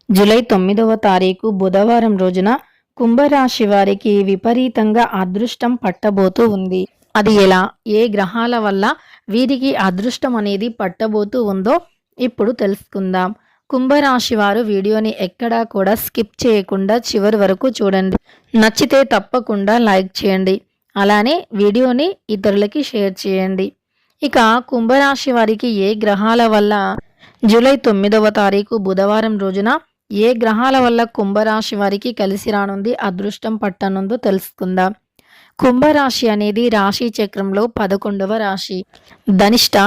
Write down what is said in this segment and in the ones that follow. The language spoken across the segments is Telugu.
జూలై 9వ తారీఖు బుధవారం రోజున కుంభరాశి వారికి విపరీతంగా అదృష్టం పట్టబోతూ ఉంది. అది ఎలా, ఏ గ్రహాల వల్ల వీరికి అదృష్టం అనేది పట్టబోతూ ఉందో ఇప్పుడు తెలుసుకుందాం. కుంభరాశి వారు వీడియోని ఎక్కడా కూడా స్కిప్ చేయకుండా చివరి వరకు చూడండి. నచ్చితే తప్పకుండా లైక్ చేయండి. అలానే వీడియోని ఇతరులకి షేర్ చేయండి. ఇక కుంభరాశి వారికి ఏ గ్రహాల వల్ల జూలై 9వ తారీఖు బుధవారం రోజున ఏ గ్రహాల వల్ల కుంభరాశి వారికి కలిసి రానుంది, అదృష్టం పట్టనుందో తెలుసుకుందాం. కుంభరాశి అనేది రాశి చక్రంలో 11వ రాశి. ధనిష్ట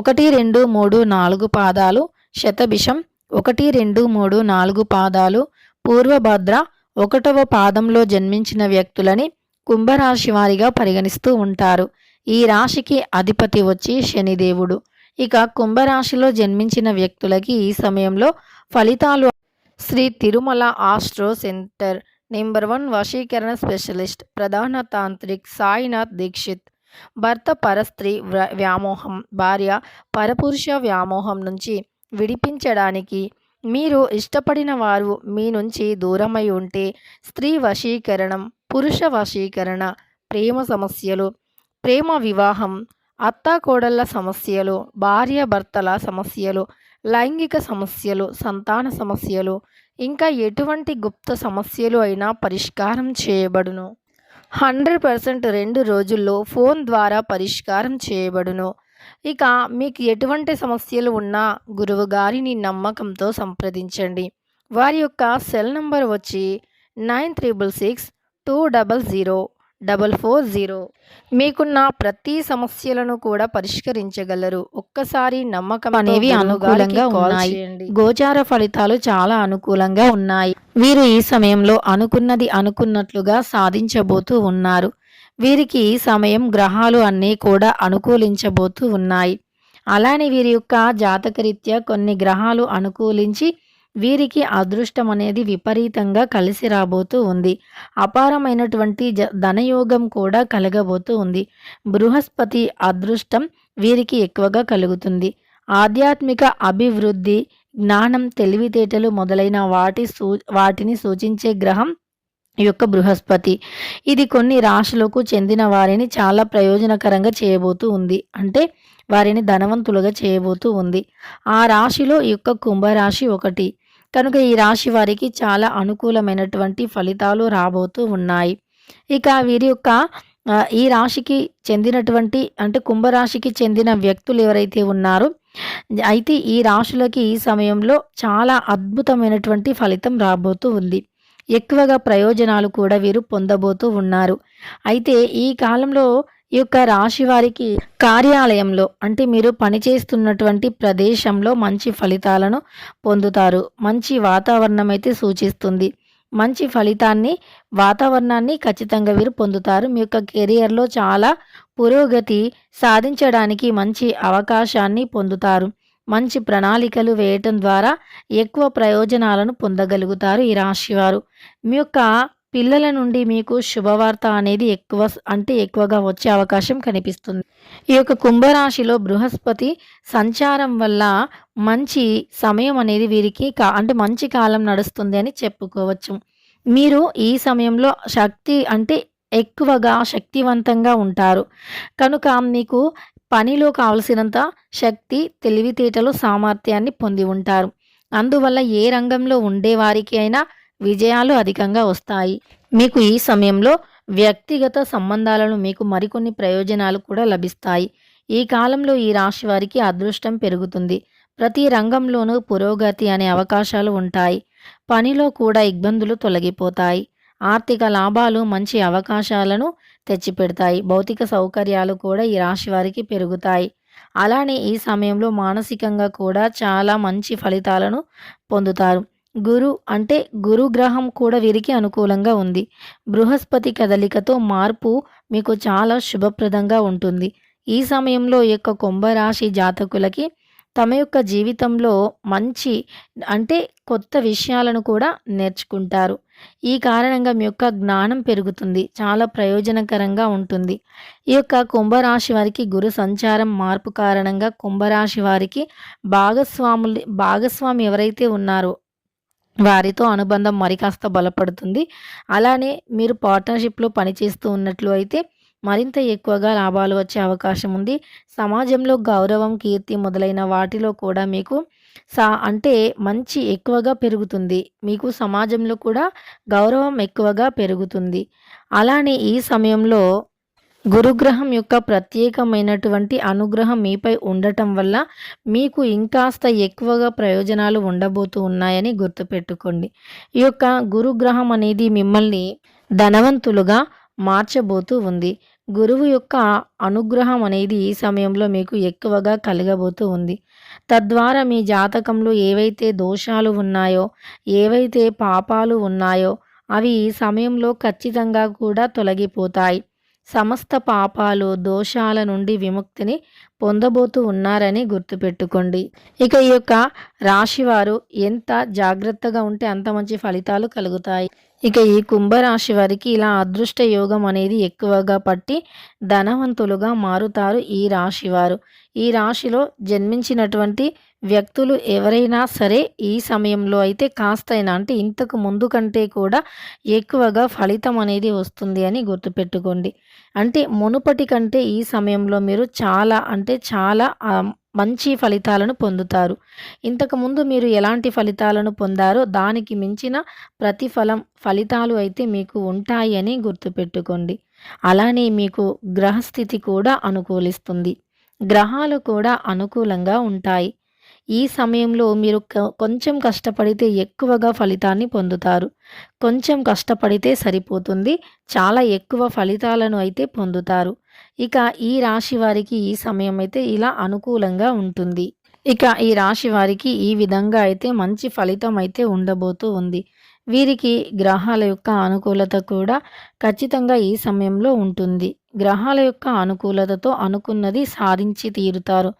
1, 2, 3, 4 పాదాలు, శతభిషం 1, 2, 3, 4 పాదాలు, పూర్వభద్ర 1వ పాదంలో జన్మించిన వ్యక్తులని కుంభరాశి వారిగా పరిగణిస్తూ ఉంటారు. ఈ రాశికి అధిపతి వచ్చి శనిదేవుడు. ఇక కుంభరాశిలో జన్మించిన వ్యక్తులకి ఈ సమయంలో ఫలితాలు Sri Tirumala astro centre number 1 వశీకరణ స్పెషలిస్ట్ ప్రధాన తాంత్రిక్ సాయినాథ్ దీక్షిత్. భర్త పరస్త్రీ వ్యామోహం, భార్య పరపురుష వ్యామోహం నుంచి విడిపించడానికి మీరు ఇష్టపడిన వారు మీ నుంచి దూరమై ఉంటే స్త్రీ వశీకరణం, పురుష వశీకరణ, ప్రేమ సమస్యలు, ప్రేమ వివాహం, అత్తాకోడళ్ల సమస్యలు, భార్య భర్తల సమస్యలు, లైంగిక సమస్యలు, సంతాన సమస్యలు, ఇంకా ఎటువంటి గుప్త సమస్యలు అయినా పరిష్కారం చేయబడును. 100% 2 రోజుల్లో ఫోన్ ద్వారా పరిష్కారం చేయబడును. ఇక మీకు ఎటువంటి సమస్యలు ఉన్నా గురువు గారిని నమ్మకంతో సంప్రదించండి. వారి యొక్క సెల్ నంబర్ వచ్చి 9366200440. మీకున్న ప్రతి సమస్యలను కూడా పరిష్కరించగలరు. ఒక్కసారి నమ్మకం అనేవి అనుకూలంగా ఉన్నాయి. గోచార ఫలితాలు చాలా అనుకూలంగా ఉన్నాయి. వీరు ఈ సమయంలో అనుకున్నది అనుకున్నట్లుగా సాధించబోతూ ఉన్నారు. వీరికి ఈ సమయం గ్రహాలు అన్నీ కూడా అనుకూలించబోతూ ఉన్నాయి. అలానే వీరి యొక్క జాతకరీత్యా కొన్ని గ్రహాలు అనుకూలించి వీరికి అదృష్టం అనేది విపరీతంగా కలిసి రాబోతూ ఉంది. అపారమైనటువంటి ధనయోగం కూడా కలగబోతూ ఉంది. బృహస్పతి అదృష్టం వీరికి ఎక్కువగా కలుగుతుంది. ఆధ్యాత్మిక అభివృద్ధి, జ్ఞానం, తెలివితేటలు మొదలైన వాటిని సూచించే గ్రహం యొక్క బృహస్పతి. ఇది కొన్ని రాశులకు చెందిన వారిని చాలా ప్రయోజనకరంగా చేయబోతూ ఉంది. అంటే వారిని ధనవంతులుగా చేయబోతూ ఉంది. ఆ రాశిలో ఈ యొక్క కుంభరాశి ఒకటి. కనుక ఈ రాశి వారికి చాలా అనుకూలమైనటువంటి ఫలితాలు రాబోతూ ఉన్నాయి. ఇక వీరి యొక్క ఈ రాశికి చెందినటువంటి అంటే కుంభరాశికి చెందిన వ్యక్తులు ఎవరైతే ఉన్నారో అయితే ఈ రాశులకి ఈ సమయంలో చాలా అద్భుతమైనటువంటి ఫలితం రాబోతూ ఉంది. ఎక్కువగా ప్రయోజనాలు కూడా వీరు పొందబోతూ ఉన్నారు. అయితే ఈ కాలంలో ఈ యొక్క రాశి వారికి కార్యాలయంలో అంటే మీరు పనిచేస్తున్నటువంటి ప్రదేశంలో మంచి ఫలితాలను పొందుతారు. మంచి వాతావరణం అయితే సూచిస్తుంది. మంచి వాతావరణాన్ని ఖచ్చితంగా వీరు పొందుతారు. మీ యొక్క కెరియర్లో చాలా పురోగతి సాధించడానికి మంచి అవకాశాన్ని పొందుతారు. మంచి ప్రణాళికలు వేయటం ద్వారా ఎక్కువ ప్రయోజనాలను పొందగలుగుతారు ఈ రాశివారు. మీ యొక్క పిల్లల నుండి మీకు శుభవార్త అనేది ఎక్కువగా వచ్చే అవకాశం కనిపిస్తుంది. ఈ యొక్క కుంభరాశిలో బృహస్పతి సంచారం వల్ల మంచి సమయం అనేది వీరికి అంటే మంచి కాలం నడుస్తుంది అని చెప్పుకోవచ్చు. మీరు ఈ సమయంలో ఎక్కువగా శక్తివంతంగా ఉంటారు. కనుక మీకు పనిలో కావలసినంత శక్తి, తెలివితేటలు, సామర్థ్యాన్ని పొంది ఉంటారు. అందువల్ల ఏ రంగంలో ఉండేవారికి అయినా విజయాలు అధికంగా వస్తాయి. మీకు ఈ సమయంలో వ్యక్తిగత సంబంధాలను మీకు మరికొన్ని ప్రయోజనాలు కూడా లభిస్తాయి. ఈ కాలంలో ఈ రాశి వారికి అదృష్టం పెరుగుతుంది. ప్రతి రంగంలోనూ పురోగతి అనే అవకాశాలు ఉంటాయి. పనిలో కూడా ఇబ్బందులు తొలగిపోతాయి. ఆర్థిక లాభాలు మంచి అవకాశాలను తెచ్చిపెడతాయి. భౌతిక సౌకర్యాలు కూడా ఈ రాశి వారికి పెరుగుతాయి. అలానే ఈ సమయంలో మానసికంగా కూడా చాలా మంచి ఫలితాలను పొందుతారు. గురు గ్రహం కూడా వీరికి అనుకూలంగా ఉంది. బృహస్పతి కదలికతో మార్పు మీకు చాలా శుభప్రదంగా ఉంటుంది. ఈ సమయంలో ఈ యొక్క కుంభరాశి జాతకులకి తమ యొక్క జీవితంలో మంచి కొత్త విషయాలను కూడా నేర్చుకుంటారు. ఈ కారణంగా మీ యొక్క జ్ఞానం పెరుగుతుంది. చాలా ప్రయోజనకరంగా ఉంటుంది. ఈ యొక్క కుంభరాశి వారికి గురు సంచారం మార్పు కారణంగా కుంభరాశి వారికి భాగస్వామి ఎవరైతే ఉన్నారో వారితో అనుబంధం మరి కాస్త బలపడుతుంది. అలానే మీరు పార్ట్నర్‌షిప్‌లో పనిచేస్తూ ఉన్నట్లు అయితే మరింత ఎక్కువగా లాభాలు వచ్చే అవకాశం ఉంది. సమాజంలో గౌరవం, కీర్తి మొదలైన వాటిలో కూడా మీకు అంటే మంచి ఎక్కువగా పెరుగుతుంది. మీకు సమాజంలో కూడా గౌరవం ఎక్కువగా పెరుగుతుంది. అలానే ఈ సమయంలో గురుగ్రహం యొక్క ప్రత్యేకమైనటువంటి అనుగ్రహం మీపై ఉండటం వల్ల మీకు ఇంకాస్త ఎక్కువగా ప్రయోజనాలు ఉండబోతూ ఉన్నాయని గుర్తుపెట్టుకోండి. ఈ యొక్క గురుగ్రహం అనేది మిమ్మల్ని ధనవంతులుగా మార్చబోతూ ఉంది. గురువు యొక్క అనుగ్రహం అనేది ఈ సమయంలో మీకు ఎక్కువగా కలగబోతూ ఉంది. తద్వారా మీ జాతకంలో ఏవైతే దోషాలు ఉన్నాయో, ఏవైతే పాపాలు ఉన్నాయో అవి ఈ సమయంలో ఖచ్చితంగా కూడా తొలగిపోతాయి. సమస్త పాపాలు, దోషాల నుండి విముక్తిని పొందబోతూ ఉన్నారని గుర్తుపెట్టుకోండి. ఇక ఈ యొక్క రాశివారు ఎంత జాగ్రత్తగా ఉంటే అంత మంచి ఫలితాలు కలుగుతాయి. ఇక ఈ కుంభరాశి వారికి ఇలా అదృష్ట యోగం అనేది ఎక్కువగా పట్టి ధనవంతులుగా మారుతారు ఈ రాశివారు. ఈ రాశిలో జన్మించినటువంటి వ్యక్తులు ఎవరైనా సరే ఈ సమయంలో అయితే కాస్తైనా అంటే ఇంతకు ముందు కంటే కూడా ఎక్కువగా ఫలితం అనేది వస్తుంది అని గుర్తుపెట్టుకోండి. అంటే మునుపటి కంటే ఈ సమయంలో మీరు చాలా అంటే చాలా మంచి ఫలితాలను పొందుతారు. ఇంతకుముందు మీరు ఎలాంటి ఫలితాలను పొందారో దానికి మించిన ఫలితాలు అయితే మీకు ఉంటాయి అని గుర్తుపెట్టుకోండి. అలానే మీకు గ్రహస్థితి కూడా అనుకూలిస్తుంది. గ్రహాలు కూడా అనుకూలంగా ఉంటాయి. ఈ సమయంలో మీరు కొంచెం కష్టపడితే ఎక్కువగా ఫలితాన్ని పొందుతారు. కొంచెం కష్టపడితే సరిపోతుంది. చాలా ఎక్కువ ఫలితాలను అయితే పొందుతారు. ఇక ఈ రాశి వారికి ఈ సమయం అయితే ఇలా అనుకూలంగా ఉంటుంది. ఇక ఈ రాశి వారికి ఈ విధంగా అయితే మంచి ఫలితం అయితే ఉండబోతూ ఉంది. వీరికి గ్రహాల యొక్క అనుకూలత కూడా ఖచ్చితంగా ఈ సమయంలో ఉంటుంది. గ్రహాల యొక్క అనుకూలతతో అనుకున్నది సాధించి తీరుతారు.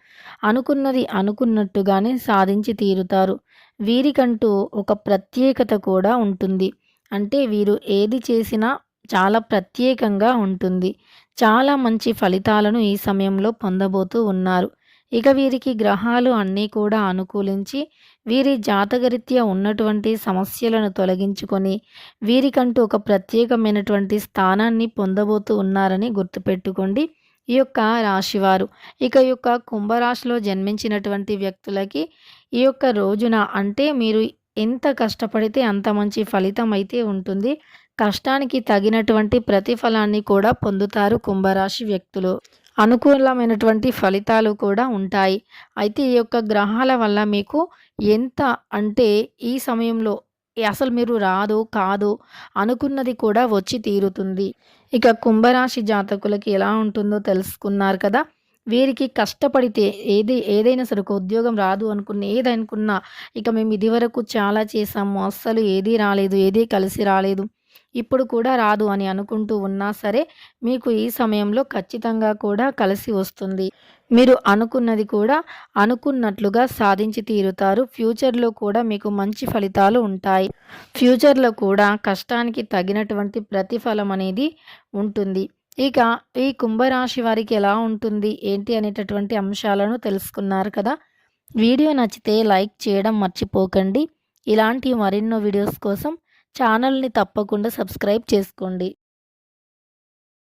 అనుకున్నది అనుకున్నట్టుగానే సాధించి తీరుతారు. వీరికంటూ ఒక ప్రత్యేకత కూడా ఉంటుంది. అంటే వీరు ఏది చేసినా చాలా ప్రత్యేకంగా ఉంటుంది. చాలా మంచి ఫలితాలను ఈ సమయంలో పొందబోతూ ఉన్నారు. ఇక వీరికి గ్రహాలు అన్నీ కూడా అనుకూలించి వీరి జాతకరీత్యా ఉన్నటువంటి సమస్యలను తొలగించుకొని వీరికంటూ ఒక ప్రత్యేకమైనటువంటి స్థానాన్ని పొందబోతూ ఉన్నారని గుర్తుపెట్టుకోండి ఈ యొక్క రాశివారు. ఇక ఈ యొక్క కుంభరాశిలో జన్మించినటువంటి వ్యక్తులకి ఈ యొక్క రోజున అంటే మీరు ఎంత కష్టపడితే అంత మంచి ఫలితం అయితే ఉంటుంది. కష్టానికి తగినటువంటి ప్రతిఫలాన్ని కూడా పొందుతారు కుంభరాశి వ్యక్తులు. అనుకూలమైనటువంటి ఫలితాలు కూడా ఉంటాయి. అయితే ఈ యొక్క గ్రహాల వల్ల మీకు ఎంత అంటే ఈ సమయంలో అసలు మీరు రాదు కాదు అనుకున్నది కూడా వచ్చి తీరుతుంది. ఇక కుంభరాశి జాతకులకి ఎలా ఉంటుందో తెలుసుకున్నారు కదా. వీరికి కష్టపడితే ఏదైనా సరే ఒక ఉద్యోగం రాదు ఏదనుకున్నా ఇక మేము ఇదివరకు చాలా చేసాము, అస్సలు ఏదీ రాలేదు, ఏదీ కలిసి రాలేదు, ఇప్పుడు కూడా రాదు అని అనుకుంటూ ఉన్నా సరే మీకు ఈ సమయంలో ఖచ్చితంగా కూడా కలిసి వస్తుంది. మీరు అనుకున్నది కూడా అనుకున్నట్లుగా సాధించి తీరుతారు. ఫ్యూచర్లో కూడా మీకు మంచి ఫలితాలు ఉంటాయి. ఫ్యూచర్లో కూడా కష్టానికి తగినటువంటి ప్రతిఫలం అనేది ఉంటుంది. ఇక ఈ కుంభరాశి వారికి ఎలా ఉంటుంది ఏంటి అనేటటువంటి అంశాలను తెలుసుకున్నారు కదా. వీడియో నచ్చితే లైక్ చేయడం మర్చిపోకండి. ఇలాంటి మరెన్నో వీడియోస్ కోసం ఛానల్ని తప్పకుండా సబ్స్క్రైబ్ చేసుకోండి.